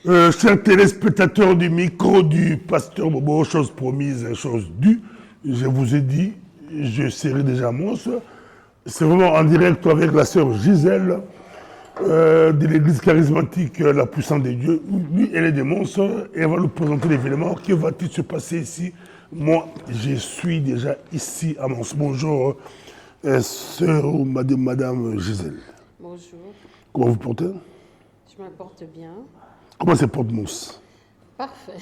Chers téléspectateurs du micro du pasteur Bobo, chose promise, chose due, je vous ai dit, je serai déjà monstre. C'est vraiment en direct avec la sœur Gisèle de l'église charismatique La Puissance de Dieu. Lui, elle est des monstres et elle va nous présenter l'événement. Que va-t-il se passer ici? Moi, je suis déjà ici à Mons. Bonjour, sœur ou madame Gisèle. Bonjour, Comment vous portez? je me porte bien. Comment se porte Mons? Parfait.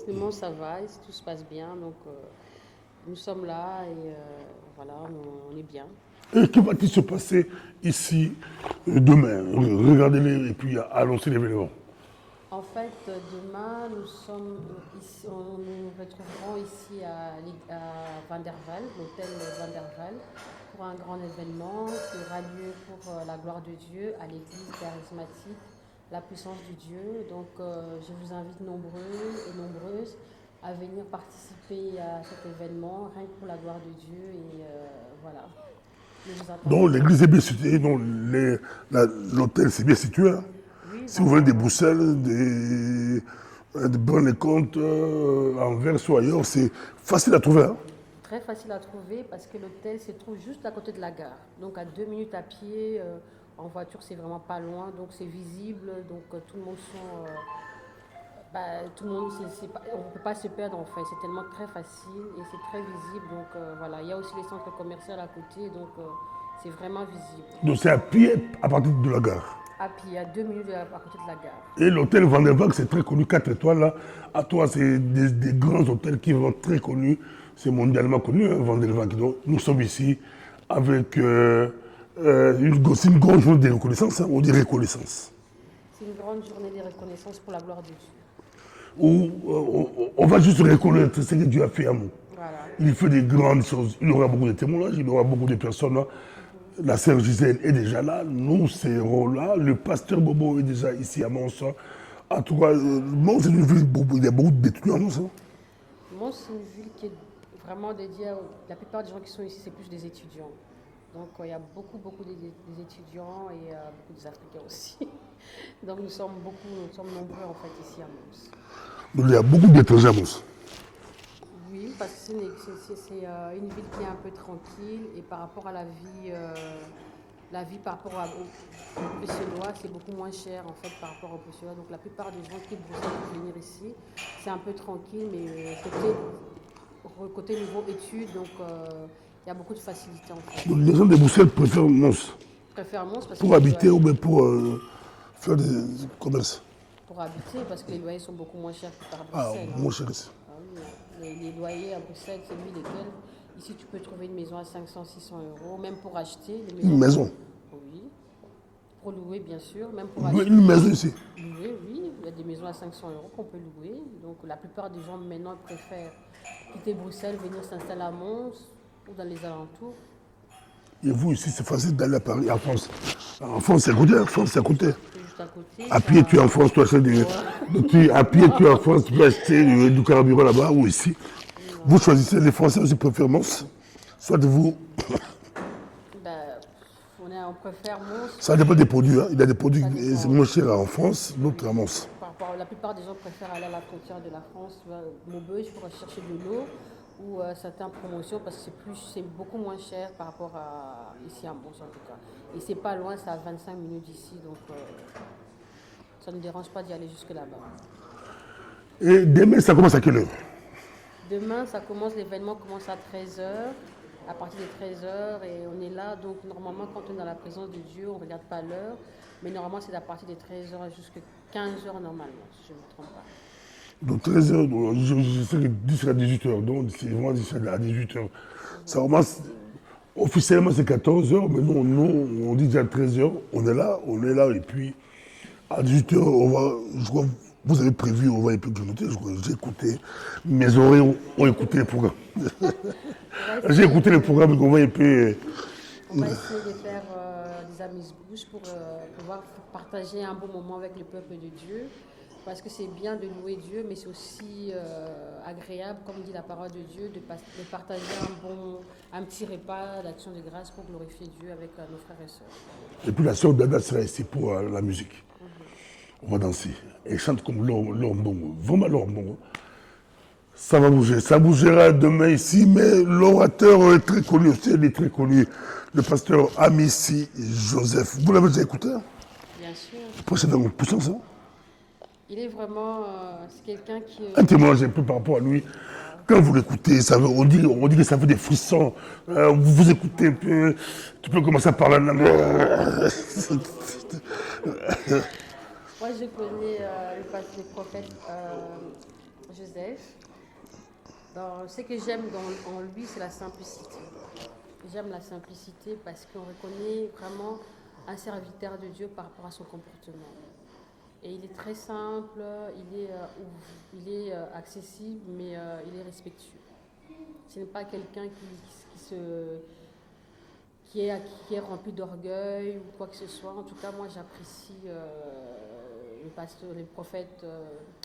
Le monde ça va, tout se passe bien, donc nous sommes là et voilà, on est bien. Et que va-t-il se passer ici demain? Regardez-les et puis annoncez l'événement. En fait, demain, nous sommes ici, nous retrouverons ici à Van der Waal, l'hôtel Van der Waal, pour un grand événement qui aura lieu pour la gloire de Dieu à l'église charismatique, la puissance du Dieu. Donc, je vous invite nombreux et nombreuses à venir participer à cet événement, rien que pour la gloire de Dieu. Et voilà. Nous vous attendons. Donc l'église est bien située, donc l'hôtel c'est bien situé. Hein. Oui, Si vous venez des Bruxelles, de Bonne-les-Comtes, Anvers ou ailleurs, c'est facile à trouver. Hein. très facile à trouver parce que l'hôtel se trouve juste à côté de la gare. Donc à 2 minutes à pied, en voiture c'est vraiment pas loin, donc c'est visible, donc tout le monde sont... tout le monde, on ne peut pas se perdre en fait, c'est tellement très facile et c'est très visible. Donc voilà, il y a aussi les centres commerciaux à côté, donc c'est vraiment visible. Donc c'est à pied à partir de la gare. À pied, à 2 minutes à côté de la gare. Et l'hôtel Van der Waal, c'est très connu, 4 étoiles là. À toi, c'est des grands hôtels qui vont très connus. C'est mondialement connu, hein, Van der Waal. Donc, nous sommes ici avec une grande journée de reconnaissance, hein, on dit reconnaissance. C'est une grande journée de reconnaissance pour la gloire de Dieu. Où on va juste reconnaître ce que Dieu a fait à nous. Voilà. Il fait des grandes choses. Il y aura beaucoup de témoignages, il y aura beaucoup de personnes. Hein. La sœur Gisèle est déjà là, nous serons là. Le pasteur Bobo est déjà ici à Mons. En tout cas, Mons, c'est une ville, il y a beaucoup d'étudiants à Mons. Hein. Mons, c'est une ville qui est vraiment dédiée. La plupart des gens qui sont ici, c'est plus des étudiants. Donc il y a beaucoup des étudiants et beaucoup des Africains aussi. Donc nous sommes nombreux en fait ici à Mons. Donc il y a beaucoup d'étrangers à Mons. Oui, parce que c'est une ville qui est un peu tranquille et par rapport à la vie par rapport aux Bruxellois, c'est beaucoup moins cher en fait par rapport aux Bruxellois. Donc la plupart des gens qui Bruxelles pour venir ici, c'est un peu tranquille, mais côté niveau études, donc il y a beaucoup de facilité en fait. Donc les gens de Bruxelles préfèrent Mons. Je préfère Mons parce pour habiter ou bien pour faire des commerces. Pour habiter parce que les loyers sont beaucoup moins chers que par Ah, Bruxelles. moins cher ici. Ah oui, les loyers à Bruxelles, c'est lui lesquels. Ici, tu peux trouver une maison à 500, 600 euros, même pour acheter. Une maison. Oui. Pour louer, bien sûr, même pour Louer acheter. une maison ici. Louer, oui. Il y a des maisons à 500 euros qu'on peut louer. Donc, la plupart des gens maintenant préfèrent quitter Bruxelles, venir s'installer à Mons ou dans les alentours. Et vous, ici, c'est facile d'aller à Paris, en France. En France, c'est à côté. En France, c'est à côté. C'est juste à côté. À pied, tu es en France, tu achètes à pied, tu es en France, tu peux acheter du carburant là-bas ou ici. Vous choisissez, les Français aussi préfèrent Mons. Soit vous. On préfère Mons. Ça dépend des produits. Hein. Il y a des produits moins chers en France, d'autres à Mons. La plupart des gens préfèrent aller à la frontière de la France, Maubeuge, pour chercher de l'eau ou certaines promotions parce que c'est beaucoup moins cher par rapport à ici à Mons en tout cas. Et c'est pas loin, c'est à 25 minutes d'ici, donc ça ne dérange pas d'y aller jusque là-bas. Et demain, ça commence à quelle heure? Demain, l'événement commence à 13h, à partir de 13h, et on est là, donc normalement quand on est dans la présence de Dieu, on ne regarde pas l'heure, mais normalement c'est à partir de 13h jusqu'à 15h normalement, si je ne me trompe pas. Donc 13h, je sais que 10 à 18h, donc c'est vraiment 10 à 18h. Ça commence, officiellement c'est 14h, mais nous on dit déjà 13h, on est là, et puis à 18h, je crois, vous avez prévu, on va un peu grignoter, j'ai écouté, mes oreilles ont écouté le programme. J'ai écouté le programme, on va un peu... On va essayer de faire des amuse-bouches pour pouvoir partager un bon moment avec le peuple de Dieu. Parce que c'est bien de louer Dieu, mais c'est aussi agréable, comme dit la parole de Dieu, de partager un petit repas d'action de grâce pour glorifier Dieu avec nos frères et sœurs. Et puis la sœur Dada sera ici pour la musique. On va danser. et chante comme Laurent Bongo, vraiment Laurent Bongo. Ça va bouger, ça bougera demain ici, mais l'orateur est très connu aussi, il est très connu, le pasteur Amici Joseph. Vous l'avez déjà écouté? Bien sûr. Pourquoi c'est vraiment puissant ça? Il est vraiment, c'est quelqu'un qui... Un témoignage un peu par rapport à lui. Quand vous l'écoutez, on dit que ça fait des frissons. Vous écoutez un peu, tu peux commencer à parler en anglais. Moi, je connais le prophète Joseph. Ce que j'aime en lui, c'est la simplicité. J'aime la simplicité parce qu'on reconnaît vraiment un serviteur de Dieu par rapport à son comportement. Et il est très simple, il est accessible, mais il est respectueux. Ce n'est pas quelqu'un qui est rempli d'orgueil ou quoi que ce soit. En tout cas, moi, j'apprécie le prophète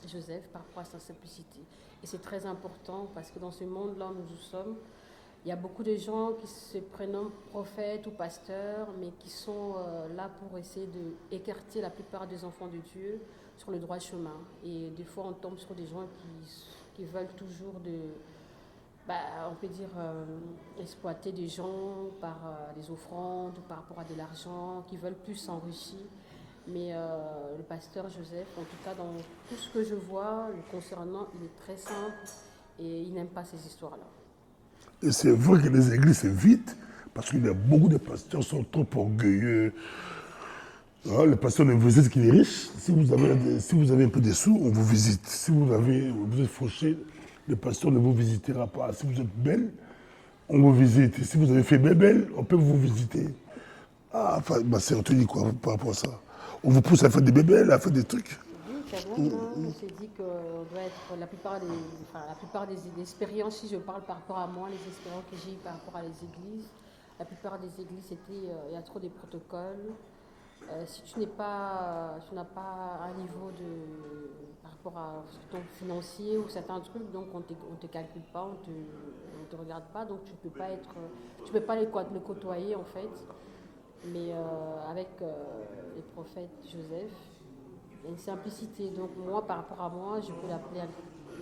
Joseph par rapport à sa simplicité. Et c'est très important parce que dans ce monde-là où nous sommes, il y a beaucoup de gens qui se prénomment prophètes ou pasteurs, mais qui sont là pour essayer d'écarter la plupart des enfants de Dieu sur le droit chemin. Et des fois, on tombe sur des gens qui veulent toujours on peut dire, exploiter des gens par des offrandes ou par rapport à de l'argent, qui veulent plus s'enrichir. Mais le pasteur Joseph, en tout cas, dans tout ce que je vois, le concernant, il est très simple et il n'aime pas ces histoires-là. Et c'est vrai que les églises, c'est vite, parce qu'il y a beaucoup de pasteurs qui sont trop orgueilleux. Le pasteur ne vous dit qu'il est riche. Si vous avez un peu de sous, on vous visite. Si vous êtes fauché, le pasteur ne vous visitera pas. Si vous êtes belle, on vous visite. Si vous avez fait belle, on peut vous visiter. Ma sœur, tu dis quoi par rapport à ça? On vous pousse à faire des bébelles, à faire des trucs. Oui, c'est vrai. On s'est dit qu'on doit être la plupart des expériences, si je parle par rapport à moi, les expériences que j'ai eues par rapport à les églises, la plupart des églises, il y a trop de protocoles. Si tu n'as pas un niveau par rapport à ton financier ou certains trucs, donc on te calcule pas, on te regarde pas, donc tu peux pas le côtoyer en fait. Mais avec le prophète Joseph, il y a une simplicité. Donc moi, par rapport à moi, je peux l'appeler à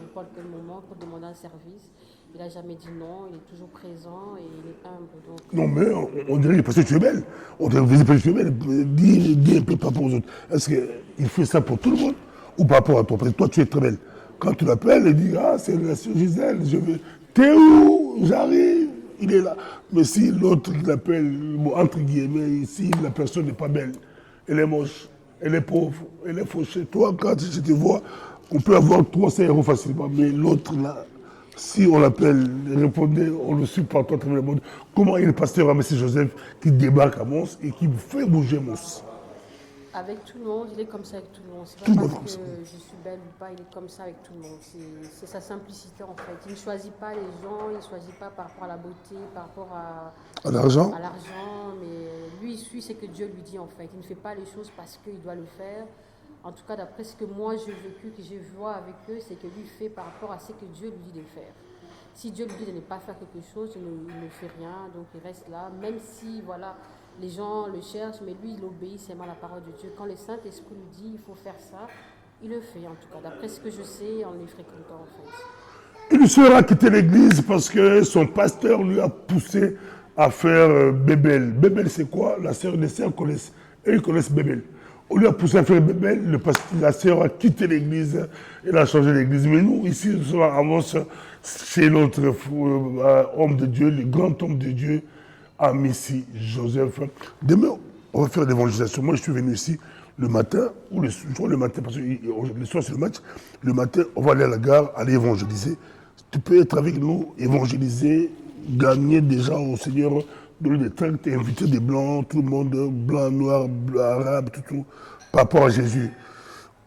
n'importe quel moment pour demander un service. Il n'a jamais dit non, il est toujours présent et il est humble. Donc, non, mais on dirait parce que tu es belle. On dirait parce que tu es belle. Dis un peu par rapport aux autres. Est-ce qu'il fait ça pour tout le monde ou par rapport à toi? Parce que toi, tu es très belle. Quand tu l'appelles, il dit c'est la sœur Gisèle, T'es où? J'arrive. Il est là. Mais si l'autre qui l'appelle, entre guillemets, si la personne n'est pas belle, elle est moche, elle est pauvre, elle est fauchée. Toi, quand je te vois, on peut avoir 300 euros facilement. Mais l'autre, là, si on l'appelle, répondez, on le suit partout à travers le monde. Comment il y a le pasteur Amici Joseph qui débarque à Mons et qui fait bouger Mons? avec tout le monde, il est comme ça avec tout le monde. C'est Tout pas le parce monde que comme ça. je suis belle ou pas, il est comme ça avec tout le monde. C'est sa simplicité en fait. Il ne choisit pas les gens, il ne choisit pas par rapport à la beauté, par rapport À l'argent? à l'argent, mais lui il suit ce que Dieu lui dit en fait. Il ne fait pas les choses parce qu'il doit le faire. En tout cas, d'après ce que moi j'ai vécu, que je vois avec eux, c'est que lui fait par rapport à ce que Dieu lui dit de faire. Si Dieu lui dit de ne pas faire quelque chose, il ne fait rien, donc il reste là, même si voilà, les gens le cherchent, mais lui il obéit seulement à la parole de Dieu. Quand le Saint-Esprit lui dit il faut faire ça, il le fait en tout cas. D'après ce que je sais, en les fréquentant en fait. Il sera quitté l'église parce que son pasteur lui a poussé à faire Bébel. Bébel, c'est quoi? Les sœurs connaissent. Et ils connaissent Bébel. On lui a poussé à faire Bébel, la sœur a quitté l'église, elle a changé l'église. Mais nous, ici, nous sommes à Mons, chez notre homme de Dieu, le grand homme de Dieu, Amici Joseph. Demain, on va faire l'évangélisation. Moi, je suis venu ici le matin, ou le matin, parce que le soir, c'est le match. Le matin, on va aller à la gare, aller évangéliser. Tu peux être avec nous, évangéliser, gagner des gens au Seigneur, donner des tracts, inviter des blancs, tout le monde, blanc, noir, arabe, tout, par rapport à Jésus.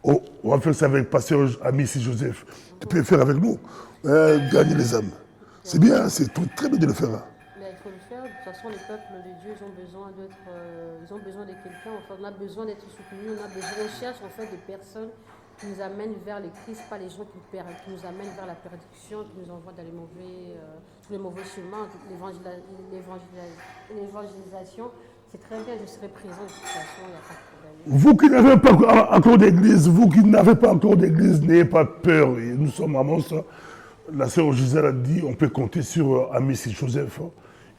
On va faire ça avec pasteur Amici Joseph. Tu peux le faire avec nous, gagner les âmes. C'est bien, c'est très bien de le faire. Mais il faut le faire. De toute façon, les peuples de Dieu, ils ont besoin de quelqu'un. Enfin, on a besoin d'être soutenus. On cherche en fait des personnes qui nous amènent vers le Christ, pas les gens qui nous amènent vers la perdition, qui nous envoient dans tous les mauvais chemins. L'évangélisation, c'est très bien. Je serai présent de toute façon. Il n'y a pas de problème. Vous qui n'avez pas encore d'église, n'ayez pas peur. Et nous sommes à Mons. La sœur Gisèle a dit, on peut compter sur Amici Joseph.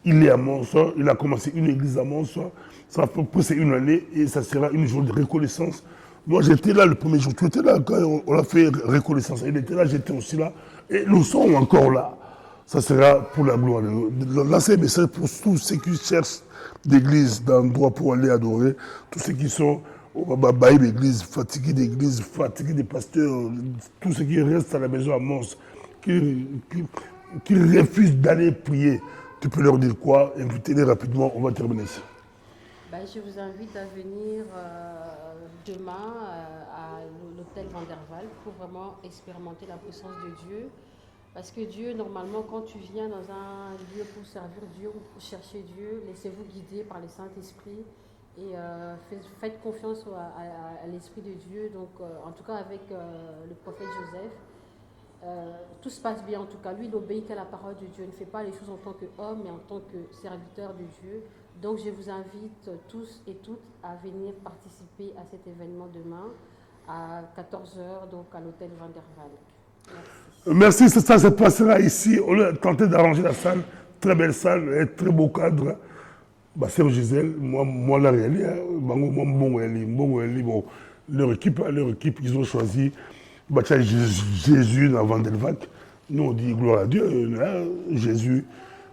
Il est à Mons, il a commencé une église à Mons. Ça va passer une année et ça sera une journée de reconnaissance. Moi, j'étais là le premier jour. Tu étais là quand on a fait reconnaissance. Il était là, j'étais aussi là. Et nous sommes encore là. Ça sera pour la gloire. Là, c'est un message pour tous ceux qui cherchent d'église, d'endroits pour aller adorer. Tous ceux qui sont au babaï d'église, fatigués d'église, fatigués des pasteurs. Tous ceux qui restent à la maison à Mons, qui refusent d'aller prier. Tu peux leur dire quoi? Invitez-les rapidement, on va terminer ici. Ben, je vous invite à venir demain à l'hôtel Van der Waal pour vraiment expérimenter la puissance de Dieu. Parce que Dieu, normalement, quand tu viens dans un lieu pour servir Dieu ou pour chercher Dieu, laissez-vous guider par le Saint-Esprit et faites confiance à l'Esprit de Dieu. Donc, en tout cas, avec le prophète Joseph, tout se passe bien. En tout cas, lui, il obéit qu'à la parole de Dieu. Il ne fait pas les choses en tant qu'homme, mais en tant que serviteur de Dieu. Donc, je vous invite tous et toutes à venir participer à cet événement demain à 14h, donc à l'hôtel Van der Waal. Merci, ça se passera ici. On a tenté d'arranger la salle. Très belle salle, un très beau cadre. Bah, sœur Gisèle, moi la réalité, bon, leur équipe, ils ont choisi bah, Jésus dans Van der Waal. Nous, on dit gloire à Dieu, Jésus.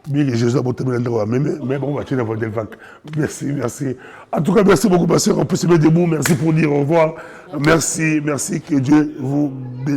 Bien que Jésus a monté le droit, mais bon, on va tirer Van der Waal. Merci. En tout cas, merci beaucoup, ma sœur. On peut se mettre debout. Merci pour dire au revoir. Merci, que Dieu vous bénisse.